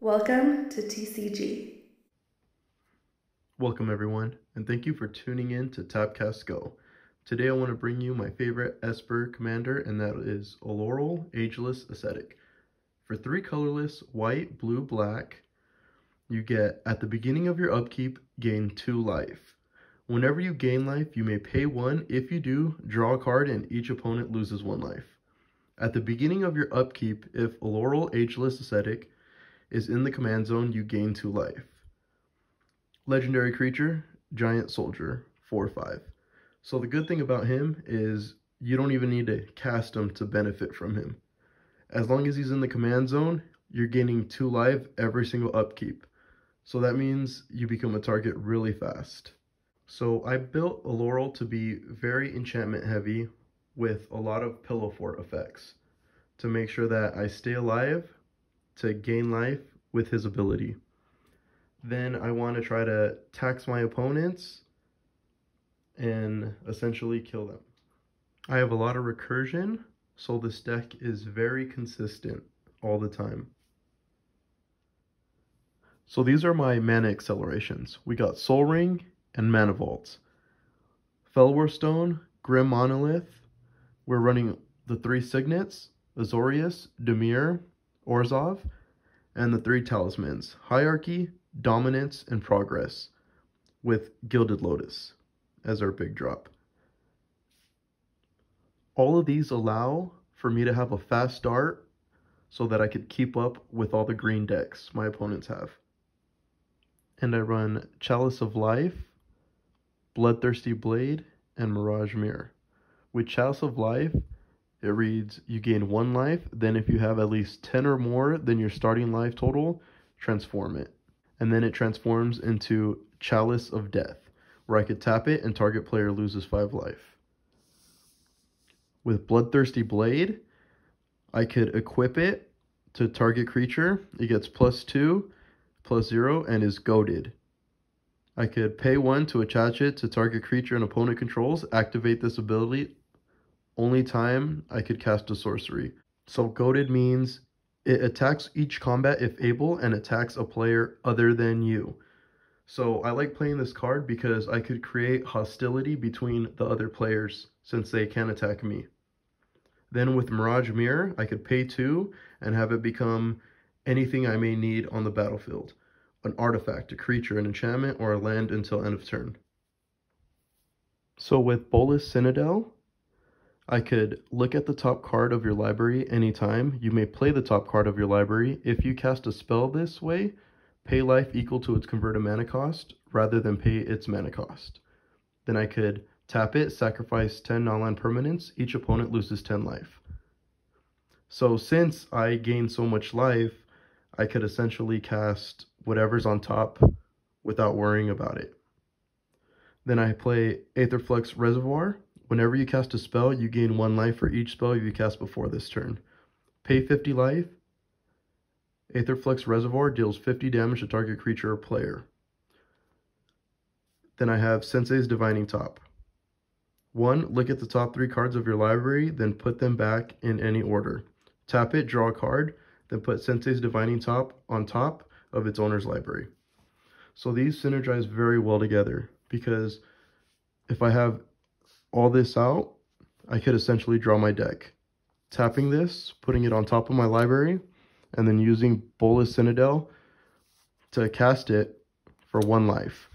Welcome to TCG. Welcome everyone, and thank you for tuning in to Tapcast Go. Today I want to bring you my favorite Esper commander, and that is Oloro, Ageless Ascetic. For 3 colorless, white, blue, black, you get, at the beginning of your upkeep, gain 2 life. Whenever you gain life, you may pay 1. If you do, draw a card and each opponent loses 1 life. At the beginning of your upkeep, if Oloro, Ageless Ascetic is in the command zone, you gain 2 life. Legendary creature, Giant Soldier, 4/5. So the good thing about him is you don't even need to cast him to benefit from him. As long as he's in the command zone, you're gaining 2 life every single upkeep. So that means you become a target really fast. So I built Oloro to be very enchantment heavy with a lot of pillow fort effects to make sure that I stay alive to gain life with his ability. Then I want to try to tax my opponents and essentially kill them. I have a lot of recursion, so this deck is very consistent all the time. So these are my mana accelerations. We got Soul Ring and Mana Vault. Fellwar Stone, Grim Monolith. We're running the 3 Signets, Azorius, Dimir, Orzhov, and the 3 Talismans, Hierarchy, Dominance, and Progress, with Gilded Lotus as our big drop. All of these allow for me to have a fast start so that I could keep up with all the green decks my opponents have. And I run Chalice of Life, Bloodthirsty Blade, and Mirage Mirror. With Chalice of Life, it reads, you gain 1 life, then if you have at least 10 or more than your starting life total, transform it. And then it transforms into Chalice of Death, where I could tap it and target player loses 5 life. With Bloodthirsty Blade, I could equip it to target creature. It gets +2, +0, and is goaded. I could pay 1 to attach it to target creature an opponent controls, activate this ability only time I could cast a sorcery. So goaded means it attacks each combat if able and attacks a player other than you. So I like playing this card because I could create hostility between the other players since they can't attack me. Then with Mirage Mirror, I could pay 2 and have it become anything I may need on the battlefield. An artifact, a creature, an enchantment, or a land until end of turn. So with Bolas Citadel, I could look at the top card of your library anytime. You may play the top card of your library. If you cast a spell this way, pay life equal to its converted mana cost rather than pay its mana cost. Then I could tap it, sacrifice 10 non-land permanents. Each opponent loses 10 life. So since I gain so much life, I could essentially cast whatever's on top without worrying about it. Then I play Aetherflux Reservoir. Whenever you cast a spell, you gain 1 life for each spell you cast before this turn. Pay 50 life. Aetherflux Reservoir deals 50 damage to target creature or player. Then I have Sensei's Divining Top. 1, look at the top 3 cards of your library, then put them back in any order. Tap it, draw a card, then put Sensei's Divining Top on top of its owner's library. So these synergize very well together because if I have all this out, I could essentially draw my deck. Tapping this, putting it on top of my library, and then using Bolas Citadel to cast it for 1 life.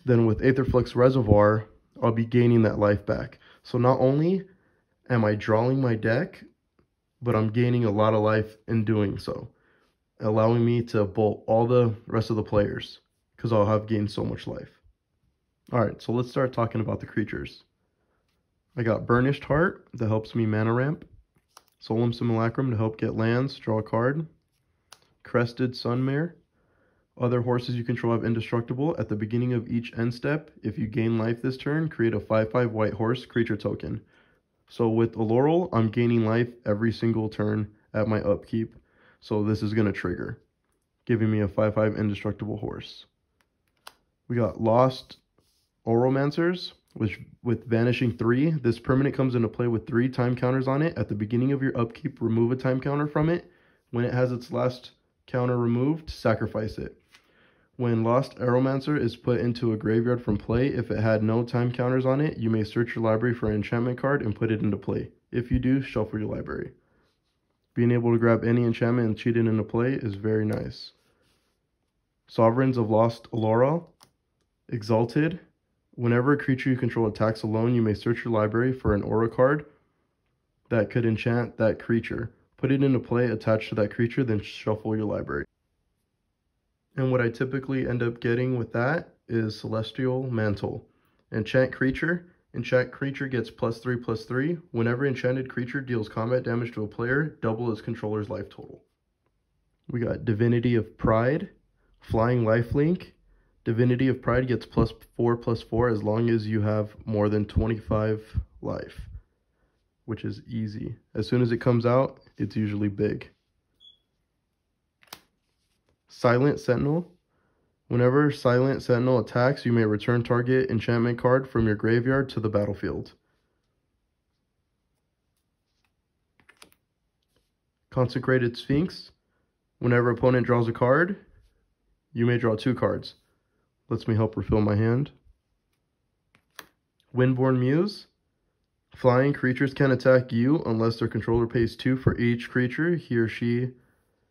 Then with Aetherflux Reservoir, I'll be gaining that life back. So not only am I drawing my deck, but I'm gaining a lot of life in doing so, allowing me to bolt all the rest of the players because I'll have gained so much life. Alright, so let's start talking about the creatures. I got Burnished Heart that helps me mana ramp. Solemn Simulacrum to help get lands, draw a card. Crested Sunmare. Other horses you control have indestructible. At the beginning of each end step, if you gain life this turn, create a 5/5 white horse creature token. So with Oloro, I'm gaining life every single turn at my upkeep. So this is going to trigger, giving me a 5/5 indestructible horse. We got Lost Oromancers. Which with Vanishing 3, this permanent comes into play with 3 time counters on it. At the beginning of your upkeep, remove a time counter from it. When it has its last counter removed, sacrifice it. When Lost Aeromancer is put into a graveyard from play, if it had no time counters on it, you may search your library for an enchantment card and put it into play. If you do, shuffle your library. Being able to grab any enchantment and cheat it into play is very nice. Sovereigns of Lost Oloro. Exalted. Whenever a creature you control attacks alone, you may search your library for an aura card that could enchant that creature. Put it into play attached to that creature, then shuffle your library. And what I typically end up getting with that is Celestial Mantle. Enchant creature. Enchant creature gets +3/+3. Whenever enchanted creature deals combat damage to a player, double its controller's life total. We got Divinity of Pride. Flying Lifelink. Divinity of Pride gets +4/+4 as long as you have more than 25 life, which is easy. As soon as it comes out, it's usually big. Silent Sentinel. Whenever Silent Sentinel attacks, you may return target enchantment card from your graveyard to the battlefield. Consecrated Sphinx. Whenever opponent draws a card, you may draw 2 cards. Lets me help refill my hand. Windborn Muse. Flying creatures can attack you unless their controller pays 2 for each creature he or she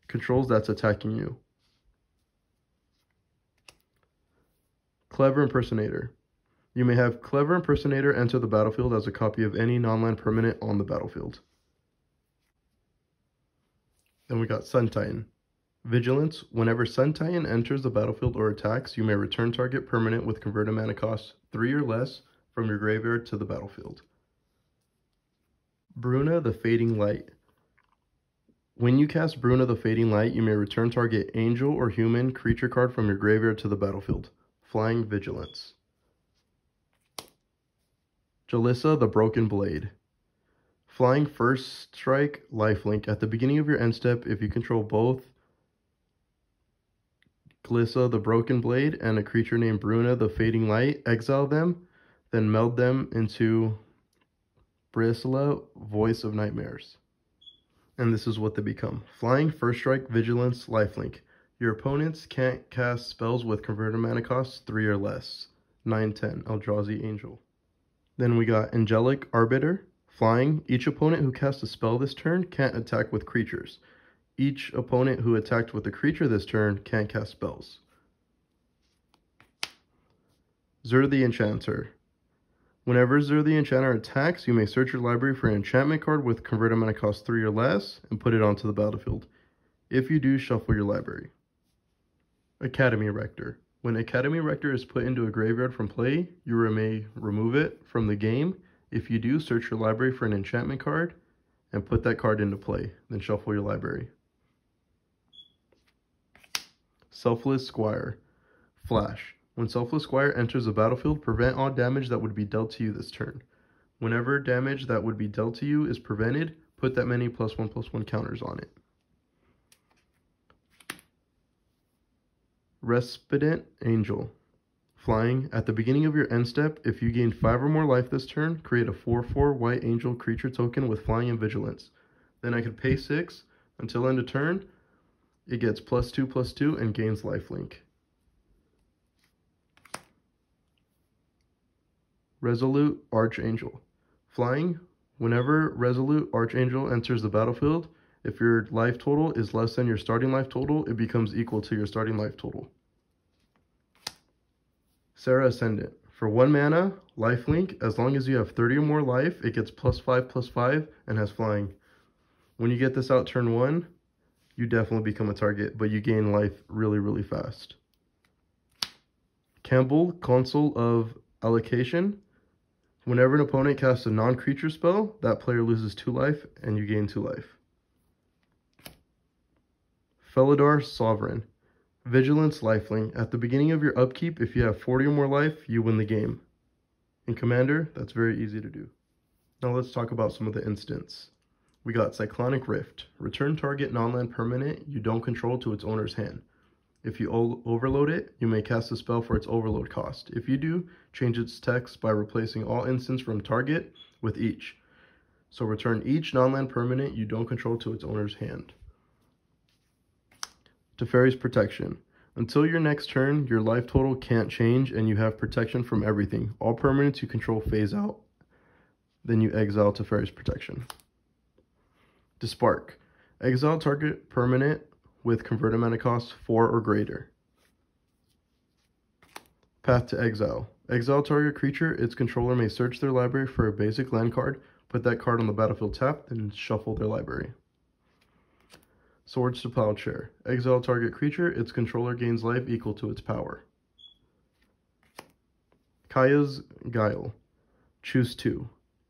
controls that's attacking you. Clever Impersonator. You may have Clever Impersonator enter the battlefield as a copy of any non-land permanent on the battlefield. Then we got Sun Titan. Vigilance. Whenever Sun Titan enters the battlefield or attacks, you may return target permanent with converted mana cost 3 or less from your graveyard to the battlefield. Bruna the Fading Light. When you cast Bruna the Fading Light, you may return target angel or human creature card from your graveyard to the battlefield. Flying Vigilance. Jalissa the Broken Blade. Flying First Strike Lifelink. At the beginning of your end step, if you control both Jalissa the Broken Blade and a creature named Bruna the Fading Light, exile them, then meld them into Brisla, Voice of Nightmares. And this is what they become. Flying First Strike Vigilance Lifelink. Your opponents can't cast spells with converted mana costs 3 or less. 9/10, Eldrazi Angel. Then we got Angelic Arbiter. Flying. Each opponent who casts a spell this turn can't attack with creatures. Each opponent who attacked with a creature this turn can't cast spells. Zur the Enchanter. Whenever Zur the Enchanter attacks, you may search your library for an enchantment card with converted mana cost 3 or less and put it onto the battlefield. If you do, shuffle your library. Academy Rector. When Academy Rector is put into a graveyard from play, you may remove it from the game. If you do, search your library for an enchantment card and put that card into play, then shuffle your library. Selfless Squire. Flash. When Selfless Squire enters the battlefield, prevent all damage that would be dealt to you this turn. Whenever damage that would be dealt to you is prevented, put that many +1/+1 counters on it. Resplendent Angel. Flying. At the beginning of your end step, if you gain 5 or more life this turn, create a 4/4 white angel creature token with flying and vigilance. Then I could pay 6 until end of turn. It gets +2/+2 and gains lifelink. Resolute Archangel. Flying. Whenever Resolute Archangel enters the battlefield, if your life total is less than your starting life total, it becomes equal to your starting life total. Serra Ascendant. For 1 mana, lifelink, as long as you have 30 or more life, it gets +5/+5 and has flying. When you get this out turn 1, you definitely become a target, but you gain life really, really fast. Campbell, Consul of Allocation. Whenever an opponent casts a non-creature spell, that player loses 2 life and you gain 2 life. Felidar Sovereign. Vigilance Lifelink. At the beginning of your upkeep, if you have 40 or more life, you win the game. In Commander, that's very easy to do. Now let's talk about some of the instants. We got Cyclonic Rift. Return target non-land permanent you don't control to its owner's hand. If you overload it, you may cast a spell for its overload cost. If you do, change its text by replacing all instants from target with each. So return each non-land permanent you don't control to its owner's hand. Teferi's Protection. Until your next turn, your life total can't change and you have protection from everything. All permanents you control phase out. Then you exile Teferi's Protection. Dispark. Exile target permanent with converted mana cost 4 or greater. Path to Exile. Exile target creature, its controller may search their library for a basic land card, put that card on the battlefield tapped, and shuffle their library. Swords to Plowshare. Exile target creature, its controller gains life equal to its power. Kaya's Guile. Choose 2.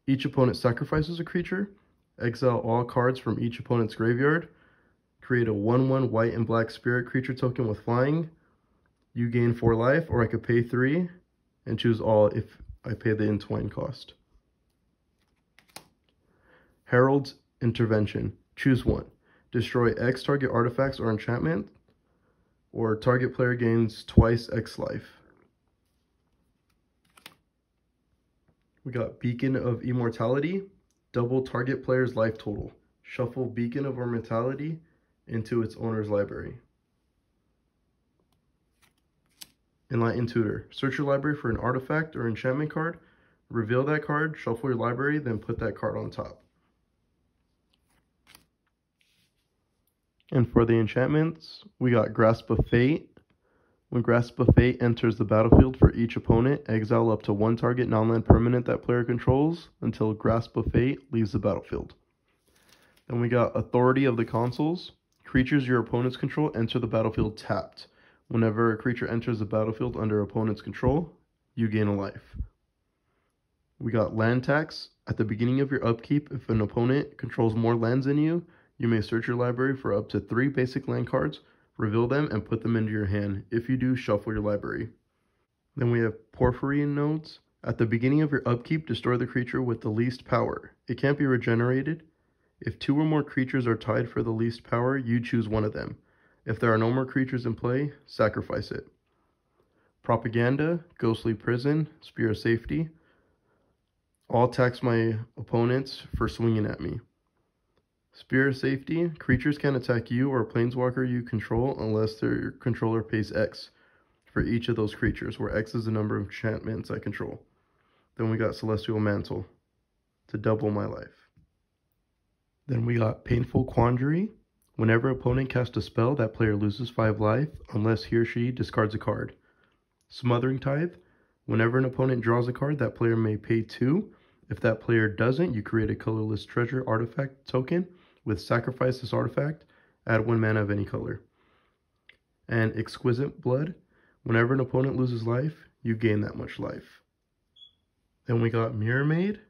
Each opponent sacrifices a creature. Exile all cards from each opponent's graveyard. Create a 1/1 white and black spirit creature token with flying. You gain 4 life, or I could pay 3 and choose all if I pay the entwine cost. Herald's Intervention. Choose 1. Destroy X target artifacts or enchantment, or target player gains twice X life. We got Beacon of Immortality. Double target player's life total. Shuffle Beacon of Immortality into its owner's library. Enlightened Tutor. Search your library for an artifact or enchantment card. Reveal that card, shuffle your library, then put that card on top. And for the enchantments, we got Grasp of Fate. When Grasp of Fate enters the battlefield for each opponent, exile up to 1 target non-land permanent that player controls until Grasp of Fate leaves the battlefield. Then we got Authority of the Consuls. Creatures your opponents control enter the battlefield tapped. Whenever a creature enters the battlefield under opponent's control, you gain a life. We got Land Tax. At the beginning of your upkeep, if an opponent controls more lands than you may search your library for up to 3 basic land cards, reveal them, and put them into your hand. If you do, shuffle your library. Then we have Porphyrian Nodes. At the beginning of your upkeep, destroy the creature with the least power. It can't be regenerated. If 2 or more creatures are tied for the least power, you choose one of them. If there are no more creatures in play, sacrifice it. Propaganda, Ghostly Prison, Spear of Safety. All tax my opponents for swinging at me. Spear of Safety, creatures can attack you or a planeswalker you control unless their controller pays X for each of those creatures, where X is the number of enchantments I control. Then we got Celestial Mantle to double my life. Then we got Painful Quandary. Whenever opponent casts a spell, that player loses 5 life unless he or she discards a card. Smothering Tithe. Whenever an opponent draws a card, that player may pay 2. If that player doesn't, you create a colorless treasure artifact token with sacrifice this artifact, add 1 mana of any color. And Exquisite Blood. Whenever an opponent loses life, you gain that much life. Then we got Mirror Maid.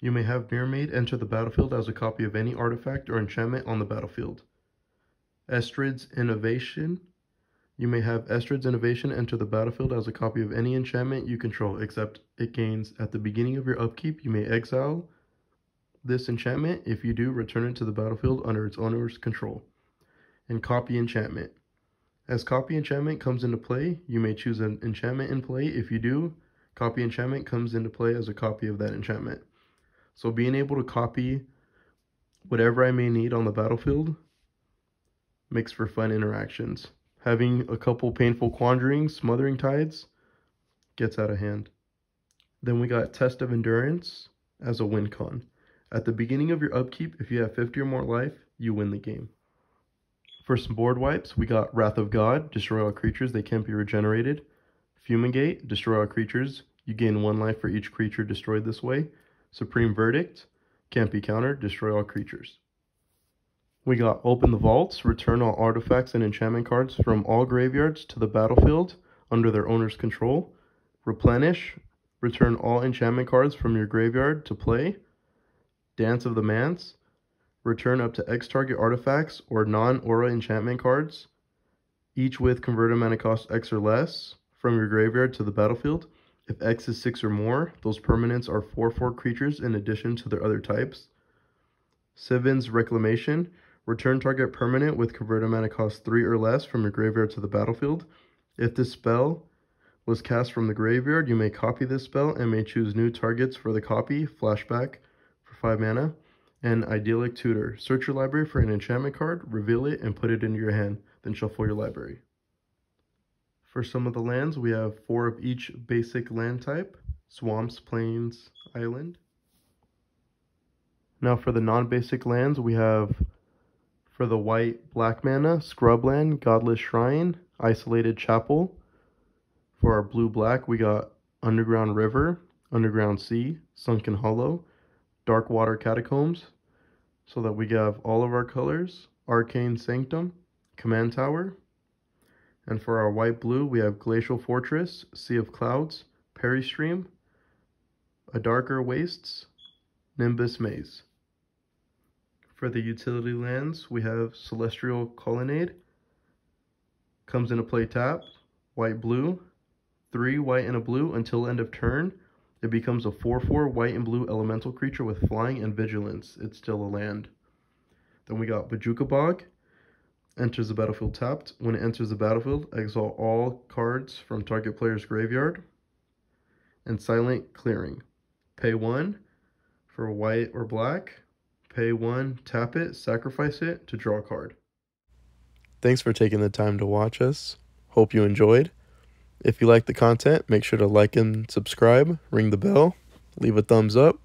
You may have Mirror Maid enter the battlefield as a copy of any artifact or enchantment on the battlefield. Estrid's Innovation. You may have Estrid's Innovation enter the battlefield as a copy of any enchantment you control, except it gains at the beginning of your upkeep. You may exile this enchantment. If you do, return it to the battlefield under its owner's control. And Copy Enchantment. As Copy Enchantment comes into play, you may choose an enchantment in play. If you do, Copy Enchantment comes into play as a copy of that enchantment. So being able to copy whatever I may need on the battlefield makes for fun interactions. Having a couple Painful Quandaries, Smothering Tides, gets out of hand. Then we got Test of Endurance as a win con. At the beginning of your upkeep, if you have 50 or more life, you win the game. For some board wipes, we got Wrath of God, destroy all creatures, they can't be regenerated. Fumigate, destroy all creatures, you gain 1 life for each creature destroyed this way. Supreme Verdict, can't be countered, destroy all creatures. We got Open the Vaults, return all artifacts and enchantment cards from all graveyards to the battlefield under their owner's control. Replenish, return all enchantment cards from your graveyard to play. Dance of the Manse, return up to X target artifacts or non-aura enchantment cards, each with converted mana cost X or less, from your graveyard to the battlefield. If X is 6 or more, those permanents are 4/4 creatures in addition to their other types. Sivin's Reclamation, return target permanent with converted mana cost 3 or less from your graveyard to the battlefield. If this spell was cast from the graveyard, you may copy this spell and may choose new targets for the copy, flashback, for 5 mana. And Idyllic Tutor. Search your library for an enchantment card, reveal it, and put it into your hand, then shuffle your library. For some of the lands, we have 4 of each basic land type: swamps, plains, island. Now for the non-basic lands, we have, for the white black mana, Scrubland, Godless Shrine, Isolated Chapel. For our blue black, we got Underground River, Underground Sea, Sunken Hollow, Dark Water Catacombs, so that we have all of our colors: Arcane Sanctum, Command Tower. And for our white-blue, we have Glacial Fortress, Sea of Clouds, Peristream, A Darker Wastes, Nimbus Maze. For the utility lands, we have Celestial Colonnade, comes into play tapped, white-blue, 3 white and a blue until end of turn. It becomes a 4/4 white and blue elemental creature with flying and vigilance. It's still a land. Then we got Bajuka Bog. Enters the battlefield tapped. When it enters the battlefield, exile all cards from target player's graveyard. And Silent Clearing. Pay 1 for white or black. Pay 1, tap it, sacrifice it to draw a card. Thanks for taking the time to watch us. Hope you enjoyed. If you like the content, make sure to like and subscribe, ring the bell, leave a thumbs up,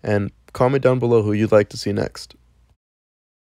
and comment down below who you'd like to see next.